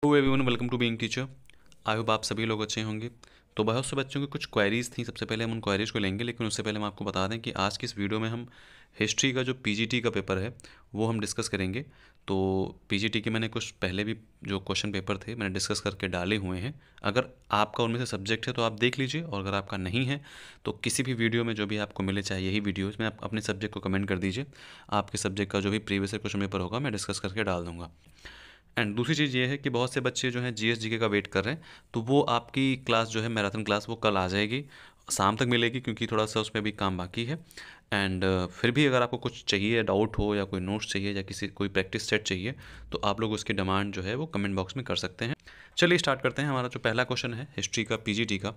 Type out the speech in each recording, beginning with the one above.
Hello everyone, welcome to being teacher. I hope आप सभी लोग अच्छे होंगे। तो बहुत से बच्चों की कुछ क्वेरीज़ थी। सबसे पहले हम उन क्वेरीज़ को लेंगे, लेकिन उससे पहले हम आपको बता दें कि आज की इस वीडियो में हम हिस्ट्री का जो पीजीटी का पेपर है वो हम डिस्कस करेंगे। तो पीजीटी के मैंने कुछ पहले भी जो क्वेश्चन पेपर थे मैंने डिस्कस करके डाले हुए हैं। अगर आपका उनमें से सब्जेक्ट है तो आप देख लीजिए, और अगर आपका नहीं है तो किसी भी वीडियो में जो भी आपको मिले, चाहे यही वीडियोज़ में, आप अपने सब्जेक्ट को कमेंट कर दीजिए। आपके सब्जेक्ट का जो भी प्रीवियस क्वेश्चन पेपर होगा मैं डिस्कस करके डाल दूँगा। एंड दूसरी चीज़ ये है कि बहुत से बच्चे जो हैं जीएस जीके का वेट कर रहे हैं, तो वो आपकी क्लास जो है मैराथन क्लास वो कल आ जाएगी, शाम तक मिलेगी, क्योंकि थोड़ा सा उसमें भी काम बाकी है। एंड फिर भी अगर आपको कुछ चाहिए, डाउट हो या कोई नोट्स चाहिए या कोई प्रैक्टिस सेट चाहिए, तो आप लोग उसकी डिमांड जो है वो कमेंट बॉक्स में कर सकते हैं। चलिए स्टार्ट करते हैं। हमारा जो पहला क्वेश्चन है हिस्ट्री का पीजीटी का,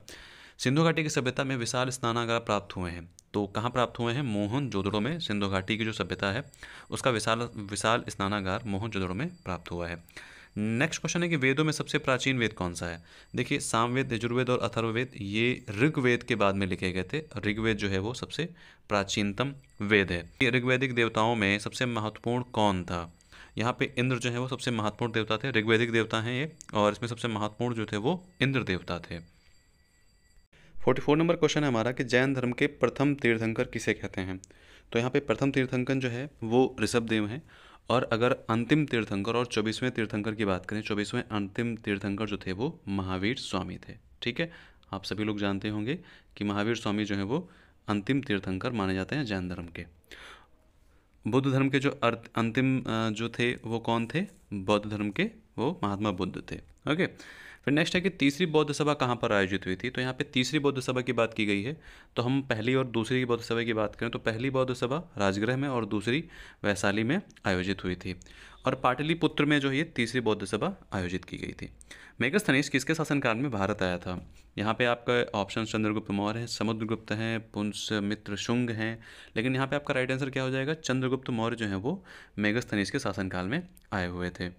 सिंधु घाटी की सभ्यता में विशाल स्नानागार प्राप्त हुए हैं। तो कहाँ प्राप्त हुए हैं? मोहनजोदड़ो में। सिंधु घाटी की जो सभ्यता है उसका विशाल विशाल स्नानागार मोहनजोदड़ो में प्राप्त हुआ है। नेक्स्ट क्वेश्चन है कि वेदों में सबसे प्राचीन वेद कौन सा है? देखिए, सामवेद, यजुर्वेद और अथर्ववेद ये ऋग्वेद के बाद में लिखे गए थे। ऋग्वेद जो है वो सबसे प्राचीनतम वेद है। ये ऋग्वेदिक देवताओं में सबसे महत्वपूर्ण कौन था? यहाँ पे इंद्र जो है वो सबसे महत्वपूर्ण देवता थे। ऋग्वेदिक देवता हैं ये, और इसमें सबसे महत्वपूर्ण जो थे वो इंद्र देवता थे। 44 नंबर क्वेश्चन है हमारा कि जैन धर्म के प्रथम तीर्थंकर किसे कहते हैं? तो यहाँ पे प्रथम तीर्थंकर जो है वो ऋषभ देव हैं। और अगर अंतिम तीर्थंकर और 24वें तीर्थंकर की बात करें, 24वें अंतिम तीर्थंकर जो थे वो महावीर स्वामी थे। ठीक है, आप सभी लोग जानते होंगे कि महावीर स्वामी जो है वो अंतिम तीर्थंकर माने जाते हैं जैन धर्म के। बुद्ध धर्म के जो अंतिम जो थे वो कौन थे? बौद्ध धर्म के वो महात्मा बुद्ध थे। ओके, फिर नेक्स्ट है कि तीसरी बौद्ध सभा कहाँ पर आयोजित हुई थी? तो यहाँ पे तीसरी बौद्ध सभा की बात की गई है। तो हम पहली और दूसरी बौद्ध सभा की बात करें तो पहली बौद्ध सभा राजगृह में और दूसरी वैशाली में आयोजित हुई थी। और पाटलिपुत्र में जो है ये तीसरी बौद्ध सभा आयोजित की गई थी। मेगस्थनीज किसके शासनकाल में भारत आया था? यहाँ पे आपका ऑप्शन चंद्रगुप्त मौर्य है, समुद्रगुप्त हैं, पुष्यमित्र शुंग हैं, लेकिन यहाँ पे आपका राइट आंसर क्या हो जाएगा? चंद्रगुप्त मौर्य जो है वो मेगस्थनीज के शासनकाल में आए हुए थे।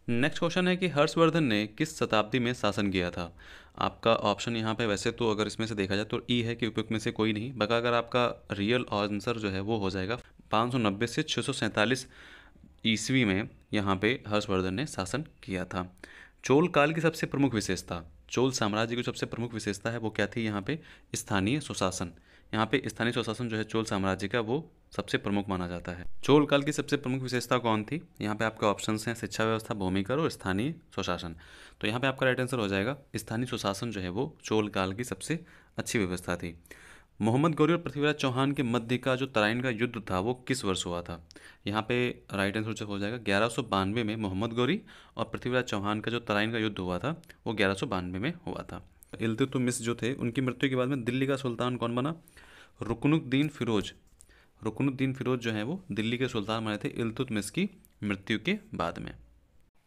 नेक्स्ट क्वेश्चन है कि हर्षवर्धन ने किस शताब्दी में शासन किया था? आपका ऑप्शन यहाँ पे वैसे तो अगर इसमें से देखा जाए तो ई है कि उपयुक्त में से कोई नहीं, बका अगर आपका रियल आंसर जो है वो हो जाएगा 590 से 647 ईस्वी में यहाँ पे हर्षवर्धन ने शासन किया था। चोल काल की सबसे प्रमुख विशेषता, चोल साम्राज्य की सबसे प्रमुख विशेषता है वो क्या थी? यहाँ पे स्थानीय सुशासन। यहाँ पे स्थानीय सुशासन जो है चोल साम्राज्य का वो सबसे प्रमुख माना जाता है। चोल काल की सबसे प्रमुख विशेषता कौन थी? यहाँ पे आपके ऑप्शंस हैं शिक्षा व्यवस्था, भूमिकर और स्थानीय सुशासन। तो यहाँ पे आपका राइट आंसर हो जाएगा स्थानीय सुशासन जो है वो चोल काल की सबसे अच्छी व्यवस्था थी। मोहम्मद गौरी और पृथ्वीराज चौहान के मध्य का जो तराइन का युद्ध था वो किस वर्ष हुआ था? यहाँ पे राइट आंसर हो जाएगा 1192 में मोहम्मद गौरी और पृथ्वीराज चौहान का जो तराइन का युद्ध हुआ था वो 1192 में हुआ था। इल्तुतमिश जो थे उनकी मृत्यु के बाद में दिल्ली का सुल्तान कौन बना? रुकनुद्दीन फिरोज। रुकनुद्दीन फिरोज जो है वो दिल्ली के सुल्तान बने थे इल्तुतमिश की मृत्यु के बाद में।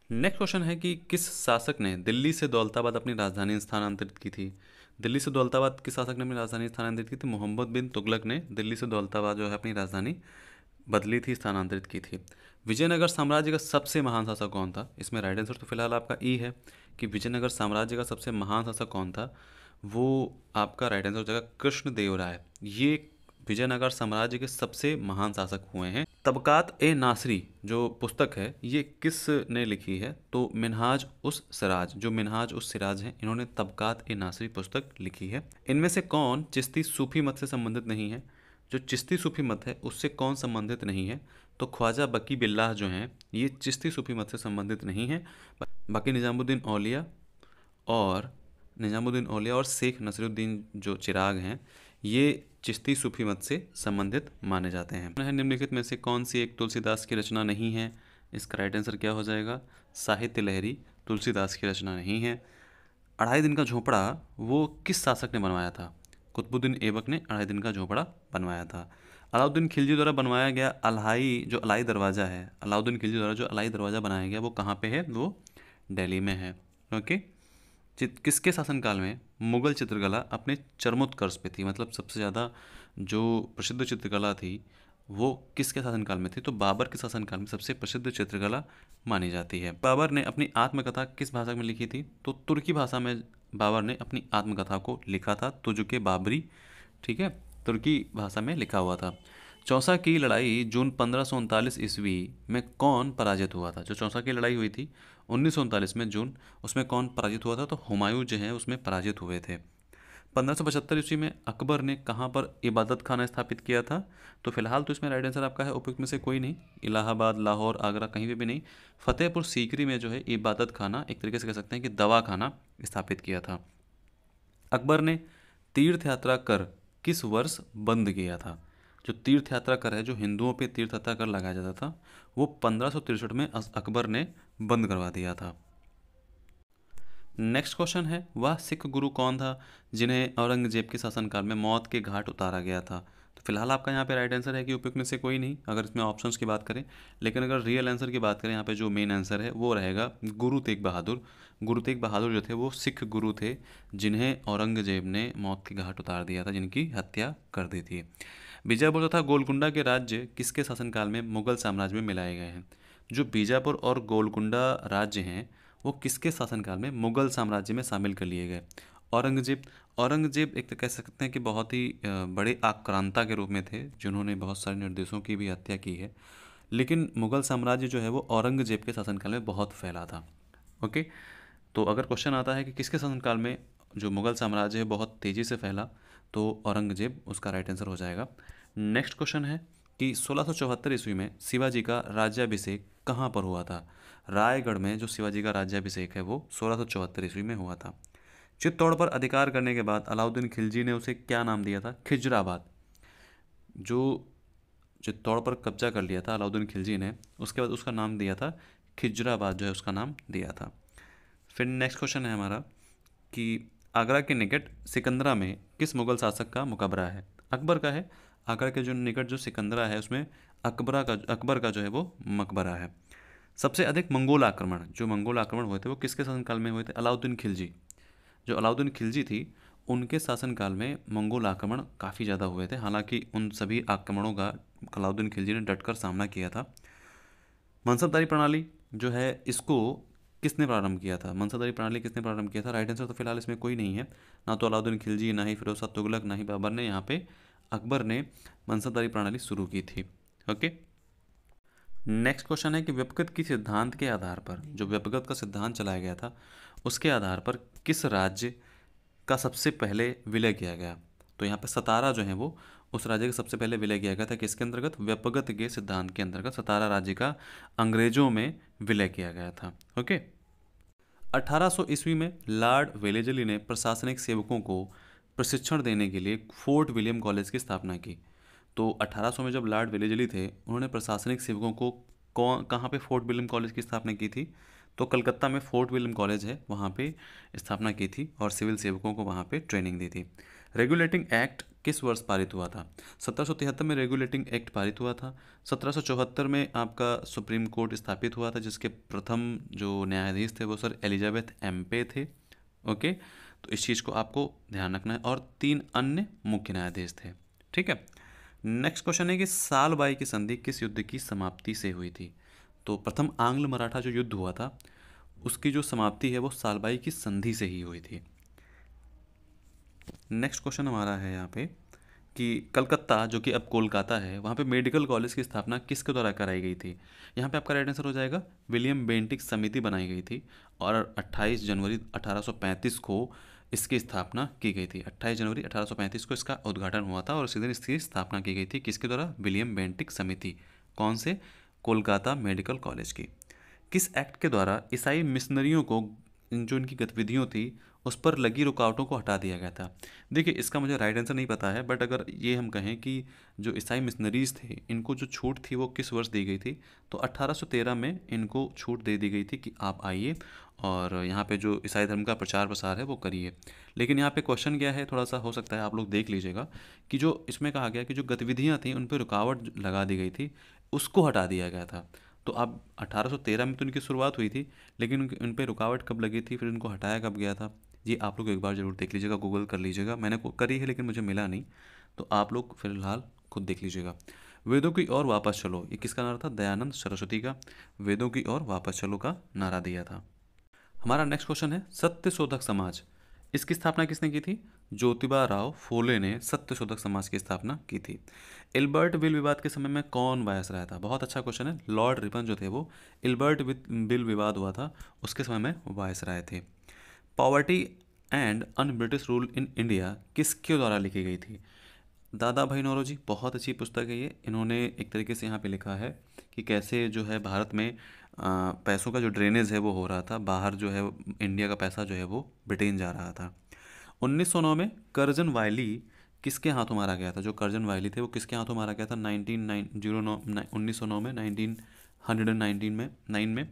नेक्स्ट क्वेश्चन है कि किस शासक ने दिल्ली से दौलताबाद अपनी राजधानी स्थानांतरित की थी? दिल्ली से दौलताबाद किस शासक ने अपनी राजधानी स्थानांतरित की थी? मोहम्मद बिन तुगलक ने दिल्ली से दौलताबाद जो है अपनी राजधानी बदली थी, स्थानांतरित की थी। विजयनगर साम्राज्य का सबसे महान शासक कौन था? इसमें राइट आंसर तो फिलहाल आपका ई है कि विजयनगर साम्राज्य का सबसे महान शासक कौन था, वो आपका राइट आंसर हो जाएगा कृष्णदेव राय। ये विजयनगर साम्राज्य के सबसे महान शासक हुए हैं। तबकात ए नासरी जो पुस्तक है ये किस ने लिखी है? तो मिनहाज उस सिराज, जो मिनहाज उस सिराज हैं इन्होंने तबकात ए नासरी पुस्तक लिखी है। इनमें से कौन चिश्ती सूफी मत से संबंधित नहीं है? जो चिश्ती सूफी मत है उससे कौन संबंधित नहीं है? तो ख्वाजा बकी बिल्लाह जो हैं ये चिश्ती सूफी मत से संबंधित नहीं है। बाकी निज़ामुद्दीन औलिया और शेख नसीरुद्दीन जो चिराग हैं ये चिश्ती सूफी मत से संबंधित माने जाते हैं। निम्नलिखित में से कौन सी एक तुलसीदास की रचना नहीं है? इसका राइट आंसर क्या हो जाएगा? साहित्य लहरी तुलसीदास की रचना नहीं है। अढ़ाई दिन का झोपड़ा वो किस शासक ने बनवाया था? कुतुबुद्दीन ऐबक ने अढ़ाई दिन का झोपड़ा बनवाया था। अलाउद्दीन खिलजी द्वारा बनवाया गया अलाई दरवाज़ा है, अलाउद्दीन खिलजी द्वारा जो अलाई दरवाज़ा बनाया गया वो कहाँ पे है? वो दिल्ली में है। ओके, किसके शासनकाल में मुगल चित्रकला अपने चरमोत्कर्ष पे थी? मतलब सबसे ज़्यादा जो प्रसिद्ध चित्रकला थी वो किसके शासनकाल में थी? तो बाबर के शासनकाल में सबसे प्रसिद्ध चित्रकला मानी जाती है। बाबर ने अपनी आत्मकथा किस भाषा में लिखी थी? तो तुर्की भाषा में बाबर ने अपनी आत्मकथा को लिखा था, तुजुके बाबरी। ठीक है, तुर्की भाषा में लिखा हुआ था। चौसा की लड़ाई जून 1539 ईस्वी में कौन पराजित हुआ था? जो चौसा की लड़ाई हुई थी 1939 में जून, उसमें कौन पराजित हुआ था? तो हुमायूं जो है उसमें पराजित हुए थे। 1575 ईस्वी में अकबर ने कहाँ पर इबादत खाना स्थापित किया था? तो फिलहाल तो इसमें राइट आंसर आपका है उपयुक्त में से कोई नहीं, इलाहाबाद, लाहौर, आगरा, कहीं पे भी नहीं। फतेहपुर सीकरी में जो है इबादत खाना, एक तरीके से कह सकते हैं कि दवा खाना स्थापित किया था। अकबर ने तीर्थ यात्रा कर किस वर्ष बंद किया था? जो तीर्थ यात्रा कर है, जो हिंदुओं पे तीर्थ यात्रा कर लगाया जाता था, वो 1563 में अकबर ने बंद करवा दिया था। नेक्स्ट क्वेश्चन है, वह सिख गुरु कौन था जिन्हें औरंगजेब के शासनकाल में मौत के घाट उतारा गया था? तो फिलहाल आपका यहाँ पे राइट आंसर है कि उपयुक्त में से कोई नहीं, अगर इसमें ऑप्शंस की बात करें। लेकिन अगर रियल आंसर की बात करें, यहाँ पे जो मेन आंसर है वो रहेगा गुरु तेग बहादुर। गुरु तेग बहादुर जो थे वो सिख गुरु थे जिन्हें औरंगजेब ने मौत के घाट उतार दिया था, जिनकी हत्या कर दी थी। बीजापुर तथा गोलकुंडा के राज्य किसके शासनकाल में मुगल साम्राज्य में मिलाए गए हैं? जो बीजापुर और गोलकुंडा राज्य हैं वो किसके शासनकाल में मुगल साम्राज्य में शामिल कर लिए गए? औरंगजेब। औरंगजेब एक तो कह सकते हैं कि बहुत ही बड़े आक्रांता के रूप में थे, जिन्होंने बहुत सारे निर्देशों की भी हत्या की है। लेकिन मुगल साम्राज्य जो है वो औरंगजेब के शासनकाल में बहुत फैला था। ओके, तो अगर क्वेश्चन आता है कि किसके शासनकाल में जो मुगल साम्राज्य है बहुत तेज़ी से फैला, तो औरंगजेब उसका राइट आंसर हो जाएगा। नेक्स्ट क्वेश्चन है कि 1674 ईस्वी में शिवाजी का राज्याभिषेक कहाँ पर हुआ था? रायगढ़ में जो शिवाजी का राज्याभिषेक है वो 1674 ईस्वी में हुआ था। चित्तौड़ पर अधिकार करने के बाद अलाउद्दीन खिलजी ने उसे क्या नाम दिया था? खिजराबाद। जो चित्तौड़ पर कब्जा कर लिया था अलाउद्दीन खिलजी ने, उसके बाद उसका नाम दिया था खिजराबाद, जो है उसका नाम दिया था। फिर नेक्स्ट क्वेश्चन है हमारा कि आगरा के निकट सिकंदरा में किस मुगल शासक का मकबरा है? अकबर का है। आगरा के जो निकट जो सिकंदरा है उसमें अकबर का जो है वो मकबरा है। सबसे अधिक मंगोल आक्रमण, जो मंगोल आक्रमण हुए थे वो किसके शासनकाल में हुए थे? अलाउद्दीन खिलजी। जो अलाउद्दीन खिलजी थी उनके शासनकाल में मंगोल आक्रमण काफ़ी ज़्यादा हुए थे। हालांकि उन सभी आक्रमणों का अलाउद्दीन खिलजी ने डटकर सामना किया था। मनसबदारी प्रणाली जो है इसको किसने प्रारंभ किया था? मनसबदारी प्रणाली किसने प्रारंभ किया था? राइट आंसर तो फिलहाल इसमें कोई नहीं है, ना तो अलाउद्दीन खिलजी, ना ही फिरोज शाह तुगलक, ना ही बाबर ने। यहाँ पे अकबर ने मनसबदारी प्रणाली शुरू की थी। ओके, नेक्स्ट क्वेश्चन है कि व्यपगत की सिद्धांत के आधार पर, जो व्यपगत का सिद्धांत चलाया गया था उसके आधार पर किस राज्य का सबसे पहले विलय किया गया? तो यहाँ पे सतारा जो है वो उस राज्य का सबसे पहले विलय किया गया था। किसके अंतर्गत? व्यपगत के सिद्धांत के अंतर्गत सतारा राज्य का अंग्रेजों में विलय किया गया था। ओके, 1800 ईस्वी में लॉर्ड वेलेजली ने प्रशासनिक सेवकों को प्रशिक्षण देने के लिए फोर्ट विलियम कॉलेज की स्थापना की। तो 1800 में जब लॉर्ड वेलेजली थे उन्होंने प्रशासनिक सेवकों को कहाँ पे फोर्ट विलियम कॉलेज की स्थापना की थी? तो कलकत्ता में फोर्ट विलियम कॉलेज है, वहाँ पे स्थापना की थी और सिविल सेवकों को वहाँ पे ट्रेनिंग दी थी। रेगुलेटिंग एक्ट किस वर्ष पारित हुआ था? 1773 में रेगुलेटिंग एक्ट पारित हुआ था। 1774 में आपका सुप्रीम कोर्ट स्थापित हुआ था, जिसके प्रथम जो न्यायाधीश थे वो सर एलिजाबेथ एम्पे थे। ओके, तो इस चीज़ को आपको ध्यान रखना है, और 3 अन्य मुख्य न्यायाधीश थे। ठीक है, नेक्स्ट क्वेश्चन है कि सालबाई की संधि किस युद्ध की समाप्ति से हुई थी? तो प्रथम आंग्ल मराठा जो युद्ध हुआ था उसकी जो समाप्ति है वो सालबाई की संधि से ही हुई थी। नेक्स्ट क्वेश्चन हमारा है यहाँ पे कि कलकत्ता, जो कि अब कोलकाता है, वहाँ पे मेडिकल कॉलेज की स्थापना किसके द्वारा कराई गई थी? यहाँ पे आपका राइट आंसर हो जाएगा विलियम बेंटिक समिति बनाई गई थी और 28 जनवरी 1835 को इसकी स्थापना की गई थी। 28 जनवरी 1835 को इसका उद्घाटन हुआ था और उसी दिन इसकी स्थापना की गई थी। किसके द्वारा? विलियम बेंटिक समिति। कौन से? कोलकाता मेडिकल कॉलेज की। किस एक्ट के द्वारा ईसाई मिशनरियों को जो इनकी गतिविधियों थी उस पर लगी रुकावटों को हटा दिया गया था? देखिए, इसका मुझे राइट आंसर नहीं पता है, बट अगर ये हम कहें कि जो ईसाई मिशनरीज थे इनको जो छूट थी वो किस वर्ष दी गई थी, तो 1813 में इनको छूट दे दी गई थी कि आप आइए और यहाँ पे जो ईसाई धर्म का प्रचार प्रसार है वो करिए। लेकिन यहाँ पे क्वेश्चन क्या है, थोड़ा सा हो सकता है आप लोग देख लीजिएगा कि जो इसमें कहा गया कि जो गतिविधियाँ थी उन पर रुकावट लगा दी गई थी, उसको हटा दिया गया था। तो अब 1813 में तो इनकी शुरुआत हुई थी, लेकिन उन पर रुकावट कब लगी थी, फिर इनको हटाया कब गया था, ये आप लोग एक बार ज़रूर देख लीजिएगा, गूगल कर लीजिएगा। मैंने करी है लेकिन मुझे मिला नहीं, तो आप लोग फिलहाल खुद देख लीजिएगा। वेदों की ओर वापस चलो, ये किसका नारा था? दयानंद सरस्वती का वेदों की ओर वापस चलो का नारा दिया था। हमारा नेक्स्ट क्वेश्चन है, सत्य शोधक समाज इसकी स्थापना किसने की थी? ज्योतिबा राव फूले ने सत्यशोधक समाज की स्थापना की थी। इल्बर्ट बिल विवाद के समय में कौन वायसराय था? बहुत अच्छा क्वेश्चन है। लॉर्ड रिपन जो थे वो इल्बर्ट बिल विवाद हुआ था उसके समय में वायसराय थे। Poverty and un British rule in India किसके द्वारा लिखी गई थी? दादा भाई नौरोजी। बहुत अच्छी पुस्तक है ये। इन्होंने एक तरीके से यहाँ पे लिखा है कि कैसे जो है भारत में पैसों का जो ड्रेनेज है वो हो रहा था, बाहर जो है इंडिया का पैसा जो है वो ब्रिटेन जा रहा था। 1909 में कर्जन वायली किसके हाथों मारा गया था? जो कर्जन वायली थे वो किसके हाथों मारा गया था? 1909 में 1919 में 9 में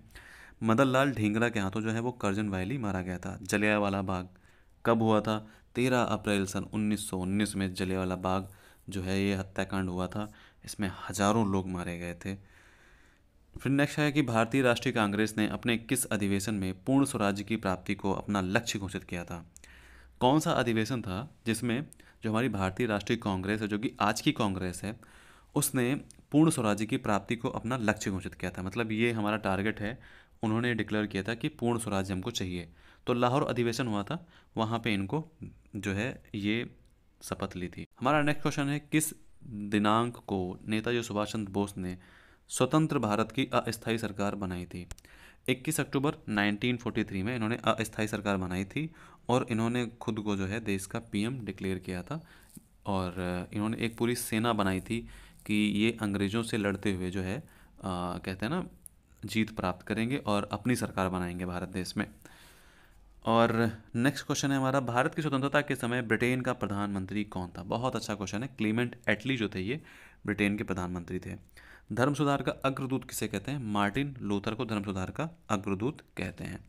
मदन लाल ढींगरा के हाथों जो है वो कर्जन वायली मारा गया था। जलियांवाला बाग कब हुआ था? 13 अप्रैल सन 1919 में जलियांवाला बाग जो है ये हत्याकांड हुआ था। इसमें हजारों लोग मारे गए थे। फिर नेक्स्ट है कि भारतीय राष्ट्रीय कांग्रेस ने अपने किस अधिवेशन में पूर्ण स्वराज्य की प्राप्ति को अपना लक्ष्य घोषित किया था? कौन सा अधिवेशन था जिसमें जो हमारी भारतीय राष्ट्रीय कांग्रेस है, जो कि आज की कांग्रेस है, उसने पूर्ण स्वराज्य की प्राप्ति को अपना लक्ष्य घोषित किया था? मतलब ये हमारा टारगेट है। उन्होंने डिक्लेयर किया था कि पूर्ण स्वराज्य हमको चाहिए। तो लाहौर अधिवेशन हुआ था, वहाँ पे इनको जो है ये शपथ ली थी। हमारा नेक्स्ट क्वेश्चन है, किस दिनांक को नेताजी सुभाष चंद्र बोस ने स्वतंत्र भारत की अस्थायी सरकार बनाई थी? 21 अक्टूबर 1943 में इन्होंने अस्थायी सरकार बनाई थी और इन्होंने खुद को जो है देश का पीएम डिक्लेयर किया था। और इन्होंने एक पूरी सेना बनाई थी कि ये अंग्रेज़ों से लड़ते हुए जो है कहते हैं ना जीत प्राप्त करेंगे और अपनी सरकार बनाएंगे भारत देश में। और नेक्स्ट क्वेश्चन है हमारा, भारत की स्वतंत्रता के समय ब्रिटेन का प्रधानमंत्री कौन था? बहुत अच्छा क्वेश्चन है। क्लीमेंट एटली जो थे ये ब्रिटेन के प्रधानमंत्री थे। धर्म सुधार का अग्रदूत किसे कहते हैं? मार्टिन लूथर को धर्म सुधार का अग्रदूत कहते हैं।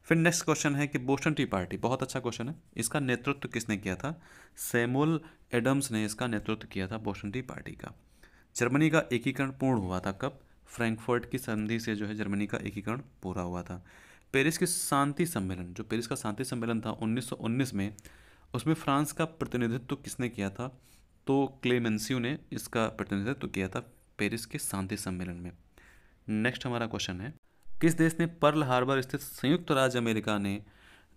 फिर नेक्स्ट क्वेश्चन है कि बोस्टन टी पार्टी, बहुत अच्छा क्वेश्चन है, इसका नेतृत्व किसने किया था? सैमुअल एडम्स ने इसका नेतृत्व किया था बोस्टन टी पार्टी का। जर्मनी का एकीकरण पूर्ण हुआ था कब? फ्रैंकफर्ट की संधि से जो है जर्मनी का एकीकरण पूरा हुआ था। पेरिस की शांति सम्मेलन, जो पेरिस का शांति सम्मेलन था 1919 में, उसमें फ्रांस का प्रतिनिधित्व किसने किया था? तो क्लेमेंसियो ने इसका प्रतिनिधित्व किया था पेरिस के शांति सम्मेलन में। नेक्स्ट हमारा क्वेश्चन है, किस देश ने पर्ल हार्बर स्थित संयुक्त राज्य अमेरिका ने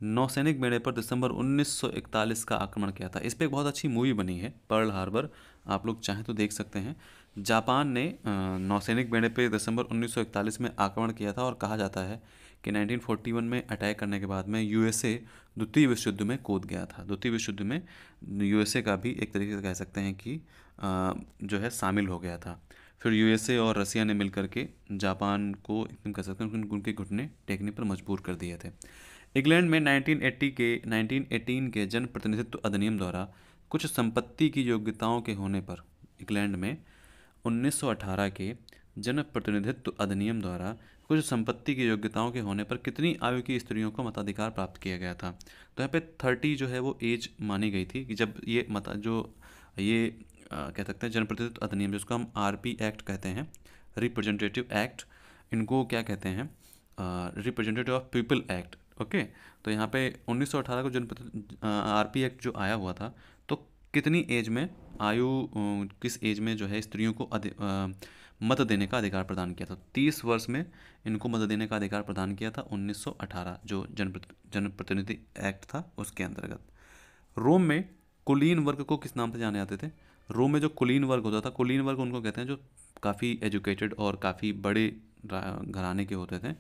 नौसैनिक बेड़े पर दिसंबर 1941 का आक्रमण किया था? इस पर एक बहुत अच्छी मूवी बनी है पर्ल हार्बर, आप लोग चाहें तो देख सकते हैं। जापान ने नौसैनिक बेड़े पर दिसंबर 1941 में आक्रमण किया था और कहा जाता है कि 1941 में अटैक करने के बाद में यूएसए द्वितीय विश्व युद्ध में कूद गया था। द्वितीय विश्व युद्ध में यूएसए का भी एक तरीके से कह सकते हैं कि जो है शामिल हो गया था। फिर यूएसए और रसिया ने मिलकर के जापान को एकदम कह सकते हैं उनके घुटने टेकने पर मजबूर कर दिए थे। इंग्लैंड में 1918 के जन प्रतिनिधित्व अधिनियम द्वारा कुछ संपत्ति की योग्यताओं के होने पर, इंग्लैंड में 1918 के जन प्रतिनिधित्व अधिनियम द्वारा कुछ संपत्ति की योग्यताओं के होने पर कितनी आयु की स्त्रियों को मताधिकार प्राप्त किया गया था? तो यहाँ पे 30 जो है वो एज मानी गई थी कि जब ये ये कह सकते हैं जनप्रतिनिधित्व अधिनियम, जिसको हम आरपी एक्ट कहते हैं, रिप्रेजेंटेटिव एक्ट, इनको क्या कहते हैं? Representative of people act. Okay, तो यहाँ पे 1918 को आरपी एक्ट जो आया हुआ था, तो कितनी एज में किस एज में जो है स्त्रियों को मत देने का अधिकार प्रदान किया था? 30 वर्ष में इनको मत देने का अधिकार प्रदान किया था 1918 जो जनप्रतिनिधि एक्ट था उसके अंतर्गत। रोम में कुलीन वर्ग को किस नाम से जाने जाते थे? रोम में जो कुलीन वर्ग होता था, कुलीन वर्ग उनको कहते हैं जो काफ़ी एजुकेटेड और काफ़ी बड़े घराने के होते थे,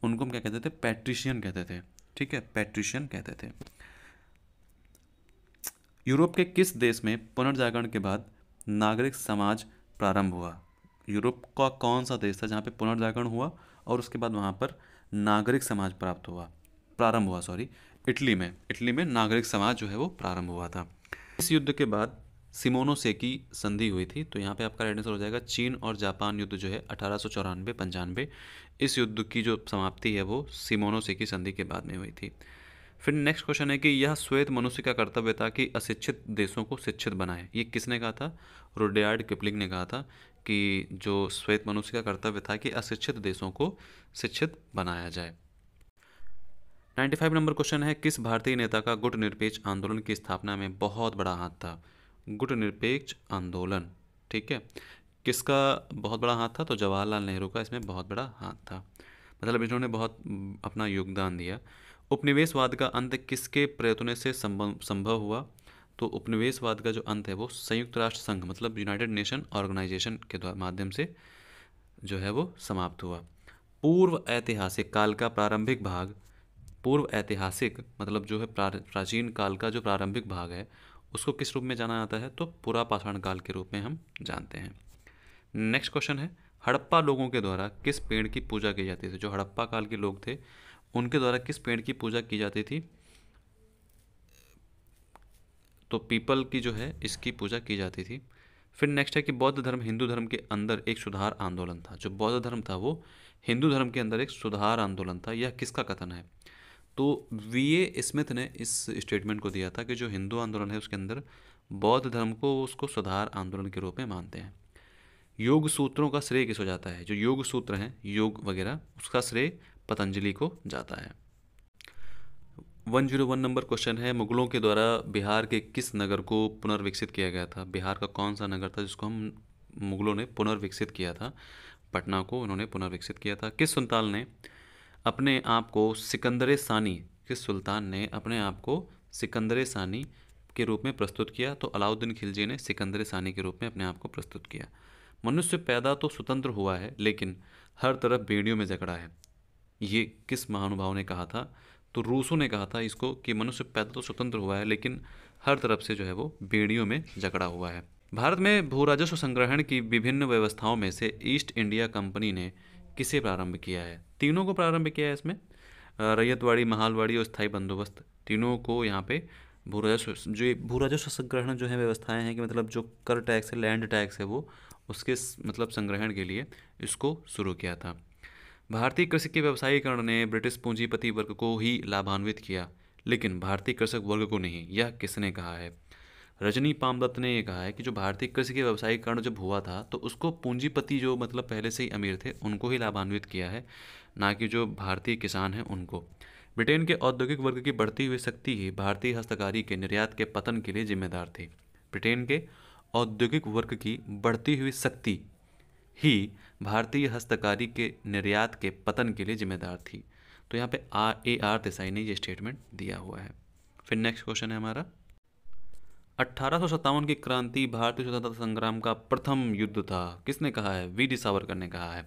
उनको हम क्या कहते थे? पैट्रिशियन कहते थे। ठीक है, पैट्रिशियन कहते थे। यूरोप के किस देश में पुनर्जागरण के बाद नागरिक समाज प्रारंभ हुआ? यूरोप का कौन सा देश था जहाँ पे पुनर्जागरण हुआ और उसके बाद वहाँ पर नागरिक समाज प्रारंभ हुआ? इटली में नागरिक समाज जो है वो प्रारंभ हुआ था। इस युद्ध के बाद सिमोनोसेकी संधि हुई थी, तो यहाँ पे आपका राइट आंसर हो जाएगा चीन और जापान युद्ध जो है 1894-95। इस युद्ध की जो समाप्ति है वो सिमोनोसेकी संधि के बाद में हुई थी। फिर नेक्स्ट क्वेश्चन है कि यह श्वेत मनुष्य का कर्तव्य था कि अशिक्षित देशों को शिक्षित बनाए। ये किसने कहा था? रुडयार्ड किपलिंग ने कहा था कि जो श्वेत मनुष्य का कर्तव्य था कि अशिक्षित देशों को शिक्षित बनाया जाए। 95 नंबर क्वेश्चन है, किस भारतीय नेता का गुट निरपेक्ष आंदोलन की स्थापना में बहुत बड़ा हाथ था? गुट निरपेक्ष आंदोलन, ठीक है, किसका बहुत बड़ा हाथ था? तो जवाहरलाल नेहरू का इसमें बहुत बड़ा हाथ था। मतलब इन्होंने बहुत अपना योगदान दिया। उपनिवेशवाद का अंत किसके प्रयत्नों से संभव हुआ? तो उपनिवेशवाद का जो अंत है वो संयुक्त राष्ट्र संघ मतलब यूनाइटेड नेशन ऑर्गेनाइजेशन के माध्यम से जो है वो समाप्त हुआ। पूर्व ऐतिहासिक काल का प्रारंभिक भाग, पूर्व ऐतिहासिक मतलब जो है प्राचीन काल का जो प्रारंभिक भाग है उसको किस रूप में जाना जाता है? तो पुरापाषाण काल के रूप में हम जानते हैं। नेक्स्ट क्वेश्चन है, हड़प्पा लोगों के द्वारा किस पेड़ की पूजा की जाती थी? जो हड़प्पा काल के लोग थे उनके द्वारा किस पेड़ की पूजा की जाती थी? तो पीपल की जो है इसकी पूजा की जाती थी। फिर नेक्स्ट है कि बौद्ध धर्म हिंदू धर्म के अंदर एक सुधार आंदोलन था। जो बौद्ध धर्म था वो हिंदू धर्म के अंदर एक सुधार आंदोलन था। यह किसका कथन है? तो वीए स्मिथ ने इस स्टेटमेंट को दिया था कि जो हिंदू आंदोलन है उसके अंदर बौद्ध धर्म को उसको सुधार आंदोलन के रूप में मानते हैं। योग सूत्रों का श्रेय किसको जाता है? जो योग सूत्र हैं योग वगैरह उसका श्रेय पतंजलि को जाता है। 101 नंबर क्वेश्चन है, मुगलों के द्वारा बिहार के किस नगर को पुनर्विकसित किया गया था? बिहार का कौन सा नगर था जिसको हम मुगलों ने पुनर्विकसित किया था? पटना को उन्होंने पुनर्विकसित किया था। किस सुल्तान ने अपने आप को सिकंदर सानी, किस सुल्तान ने अपने आप को सिकंदर सानी के रूप में प्रस्तुत किया? तो अलाउद्दीन खिलजी ने सिकंदर सानी के रूप में अपने आप को प्रस्तुत किया। मनुष्य पैदा तो स्वतंत्र हुआ है लेकिन हर तरफ बेड़ियों में जकड़ा है, ये किस महानुभाव ने कहा था? तो रूसो ने कहा था इसको कि मनुष्य पैदा तो स्वतंत्र हुआ है लेकिन हर तरफ से जो है वो बेड़ियों में जकड़ा हुआ है। भारत में भू राजस्व संग्रहण की विभिन्न व्यवस्थाओं में से ईस्ट इंडिया कंपनी ने किसे प्रारंभ किया है? तीनों को प्रारंभ किया है इसमें, रैयतवाड़ी, महालवाड़ी और स्थायी बंदोबस्त, तीनों को यहाँ पे भू राजस्व संग्रहण जो है व्यवस्थाएं हैं कि मतलब जो कर टैक्स है, लैंड टैक्स है, वो उसके मतलब संग्रहण के लिए इसको शुरू किया था। भारतीय कृषि के व्यवसायीकरण ने ब्रिटिश पूंजीपति वर्ग को ही लाभान्वित किया लेकिन भारतीय कृषक वर्ग को नहीं, यह किसने कहा है? रजनी पामदत्त ने ये कहा है कि जो भारतीय कृषि के व्यवसायीकरण जब हुआ था तो उसको पूंजीपति जो मतलब पहले से ही अमीर थे उनको ही लाभान्वित किया है, ना कि जो भारतीय किसान हैं उनको। ब्रिटेन के औद्योगिक वर्ग की बढ़ती हुई शक्ति ही भारतीय हस्तकारी के निर्यात के पतन के लिए जिम्मेदार थी। ब्रिटेन के औद्योगिक वर्ग की बढ़ती हुई शक्ति ही भारतीय हस्तकारी के निर्यात के पतन के लिए जिम्मेदार थी। तो यहाँ पे आर देसाई ने ये स्टेटमेंट दिया हुआ है। फिर नेक्स्ट क्वेश्चन है हमारा, 1857 की क्रांति भारतीय स्वतंत्रता संग्राम का प्रथम युद्ध था, किसने कहा है? वी डी सावरकर ने कहा है।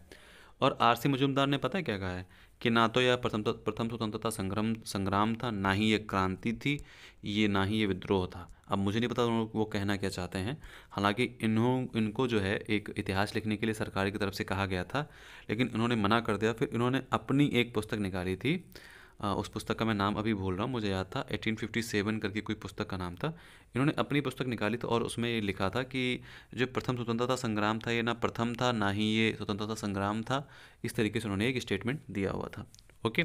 और आरसी मजूमदार ने पता है क्या कहा है? कि ना तो यह प्रथम स्वतंत्रता संग्राम था, ना ही ये क्रांति थी, ये ना ही ये विद्रोह था। अब मुझे नहीं पता वो कहना क्या चाहते हैं। हालांकि इनको जो है एक इतिहास लिखने के लिए सरकार की तरफ से कहा गया था लेकिन इन्होंने मना कर दिया। फिर इन्होंने अपनी एक पुस्तक निकाली थी, उस पुस्तक का मैं नाम अभी भूल रहा हूँ, मुझे याद था 1857 करके कोई पुस्तक का नाम था। इन्होंने अपनी पुस्तक निकाली तो और उसमें ये लिखा था कि जो प्रथम स्वतंत्रता संग्राम था ये ना प्रथम था ना ही ये स्वतंत्रता संग्राम था। इस तरीके से उन्होंने एक स्टेटमेंट दिया हुआ था। ओके,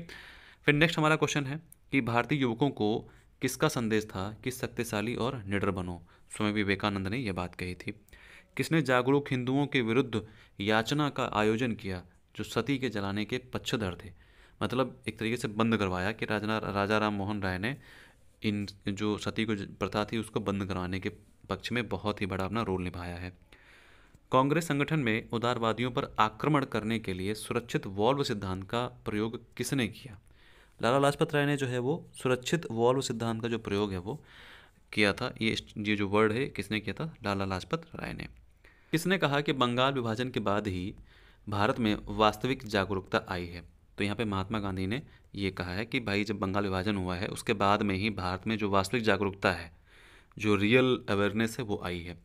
फिर नेक्स्ट हमारा क्वेश्चन है कि भारतीय युवकों को किसका संदेश था कि शक्तिशाली और निडर बनो? स्वामी विवेकानंद ने यह बात कही थी। किसने जागरूक हिंदुओं के विरुद्ध याचना का आयोजन किया जो सती के जलाने के पक्षधर थे? मतलब एक तरीके से बंद करवाया कि राजा राम मोहन राय ने इन जो सती को प्रथा थी उसको बंद करवाने के पक्ष में बहुत ही बड़ा अपना रोल निभाया है। कांग्रेस संगठन में उदारवादियों पर आक्रमण करने के लिए सुरक्षित वॉल्व सिद्धांत का प्रयोग किसने किया? लाला लाजपत राय ने जो है वो सुरक्षित वॉल्व सिद्धांत का जो प्रयोग है वो किया था। ये जो वर्ड है किसने किया था? लाला लाजपत राय ने। किसने कहा कि बंगाल विभाजन के बाद ही भारत में वास्तविक जागरूकता आई है? तो यहाँ पे महात्मा गांधी ने ये कहा है कि भाई जब बंगाल विभाजन हुआ है उसके बाद में ही भारत में जो वास्तविक जागरूकता है, जो रियल अवेयरनेस है वो आई है।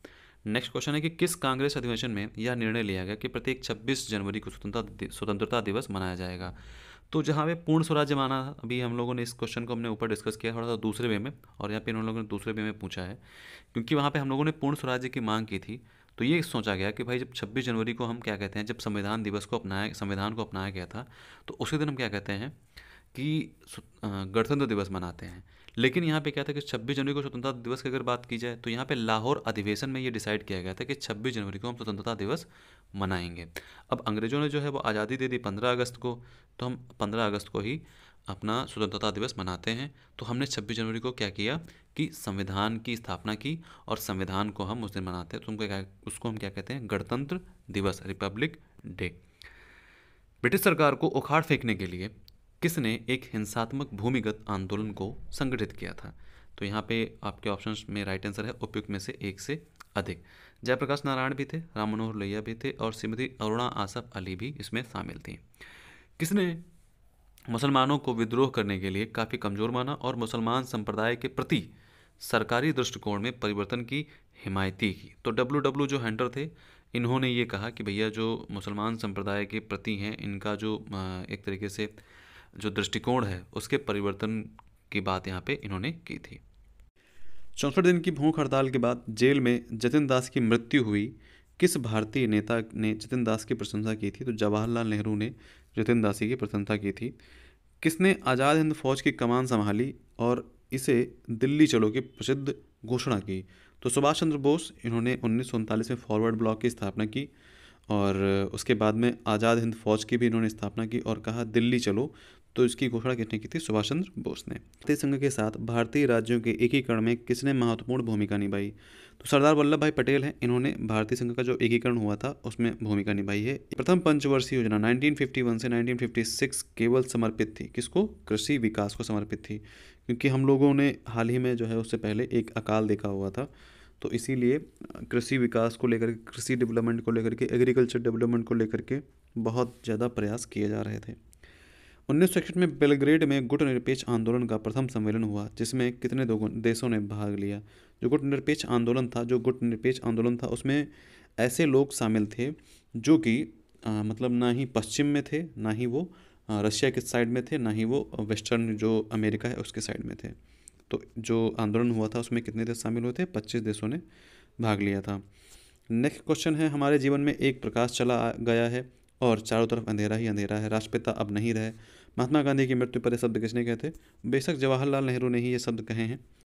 नेक्स्ट क्वेश्चन है कि किस कांग्रेस अधिवेशन में यह निर्णय लिया गया कि प्रत्येक 26 जनवरी को स्वतंत्रता दिवस मनाया जाएगा? तो जहाँ पे पूर्ण स्वराज्य माना, अभी हम लोगों ने इस क्वेश्चन को हमने ऊपर डिस्कस किया थोड़ा सा दूसरे वे में, और यहाँ पे उन लोगों ने दूसरे वे में पूछा है क्योंकि वहाँ पे हम लोगों ने पूर्ण स्वराज्य की मांग की थी। तो ये सोचा गया कि भाई जब 26 जनवरी को हम क्या कहते हैं, जब संविधान को अपनाया गया था तो उसी दिन हम क्या कहते हैं कि गणतंत्र दिवस मनाते हैं। लेकिन यहाँ पे क्या था कि 26 जनवरी को स्वतंत्रता दिवस की अगर बात की जाए तो यहाँ पे लाहौर अधिवेशन में ये डिसाइड किया गया था कि 26 जनवरी को हम स्वतंत्रता दिवस मनाएंगे। अब अंग्रेजों ने जो है वो आज़ादी दे दी 15 अगस्त को, तो हम 15 अगस्त को ही अपना स्वतंत्रता दिवस मनाते हैं। तो हमने 26 जनवरी को क्या किया कि संविधान की स्थापना की और संविधान को हम उस दिन मनाते हैं। तो उसको हम क्या कहते हैं? गणतंत्र दिवस, रिपब्लिक डे। ब्रिटिश सरकार को उखाड़ फेंकने के लिए किसने एक हिंसात्मक भूमिगत आंदोलन को संगठित किया था? तो यहाँ पे आपके ऑप्शंस में राइट आंसर है उपयुक्त में से एक से अधिक। जयप्रकाश नारायण भी थे, राम मनोहर लोहिया भी थे और श्रीमती अरुणा आसफ अली भी इसमें शामिल थी। किसने मुसलमानों को विद्रोह करने के लिए काफ़ी कमज़ोर माना और मुसलमान संप्रदाय के प्रति सरकारी दृष्टिकोण में परिवर्तन की हिमायती की? तो डब्ल्यू जो हैंटर थे, इन्होंने ये कहा कि भैया जो मुसलमान संप्रदाय के प्रति हैं, इनका जो एक तरीके से जो दृष्टिकोण है उसके परिवर्तन की बात यहाँ पे इन्होंने की थी। 64 दिन की भूख हड़ताल के बाद जेल में जतिन दास की मृत्यु हुई। किस भारतीय नेता ने जतिन दास की प्रशंसा की थी? तो जवाहरलाल नेहरू ने जतिन दासी की प्रशंसा की थी। किसने आज़ाद हिंद फौज की कमान संभाली और इसे दिल्ली चलो की प्रसिद्ध घोषणा की? तो सुभाष चंद्र बोस, इन्होंने 1939 में फॉरवर्ड ब्लॉक की स्थापना की और उसके बाद में आज़ाद हिंद फौज की भी इन्होंने स्थापना की और कहा दिल्ली चलो। तो इसकी घोषणा किसने की थी? सुभाष चंद्र बोस ने। भारतीय संघ के साथ भारतीय राज्यों के एकीकरण में किसने महत्वपूर्ण भूमिका निभाई? तो सरदार वल्लभ भाई पटेल हैं, इन्होंने भारतीय संघ का जो एकीकरण हुआ था उसमें भूमिका निभाई है। प्रथम पंचवर्षीय योजना 1951 से 1956 केवल समर्पित थी किसको? कृषि विकास को समर्पित थी, क्योंकि हम लोगों ने हाल ही में जो है उससे पहले एक अकाल देखा हुआ था, तो इसीलिए कृषि विकास को लेकर के, कृषि डेवलपमेंट को लेकर के, एग्रीकल्चर डेवलपमेंट को लेकर के बहुत ज़्यादा प्रयास किए जा रहे थे। 1961 में बेलग्रेड में गुटनिरपेक्ष आंदोलन का प्रथम सम्मेलन हुआ जिसमें कितने देशों ने भाग लिया? जो गुटनिरपेक्ष आंदोलन था उसमें ऐसे लोग शामिल थे जो कि मतलब ना ही पश्चिम में थे, ना ही वो रशिया के साइड में थे, ना ही वो वेस्टर्न जो अमेरिका है उसके साइड में थे। तो जो आंदोलन हुआ था उसमें कितने देश शामिल हुए थे? 25 देशों ने भाग लिया था। नेक्स्ट क्वेश्चन है, हमारे जीवन में एक प्रकाश चला गया है और चारों तरफ अंधेरा ही अंधेरा है, राष्ट्रपिता अब नहीं रहे। महात्मा गांधी की मृत्यु पर यह शब्द किसने कहे थे? बेशक जवाहरलाल नेहरू ने ही ये शब्द कहे हैं।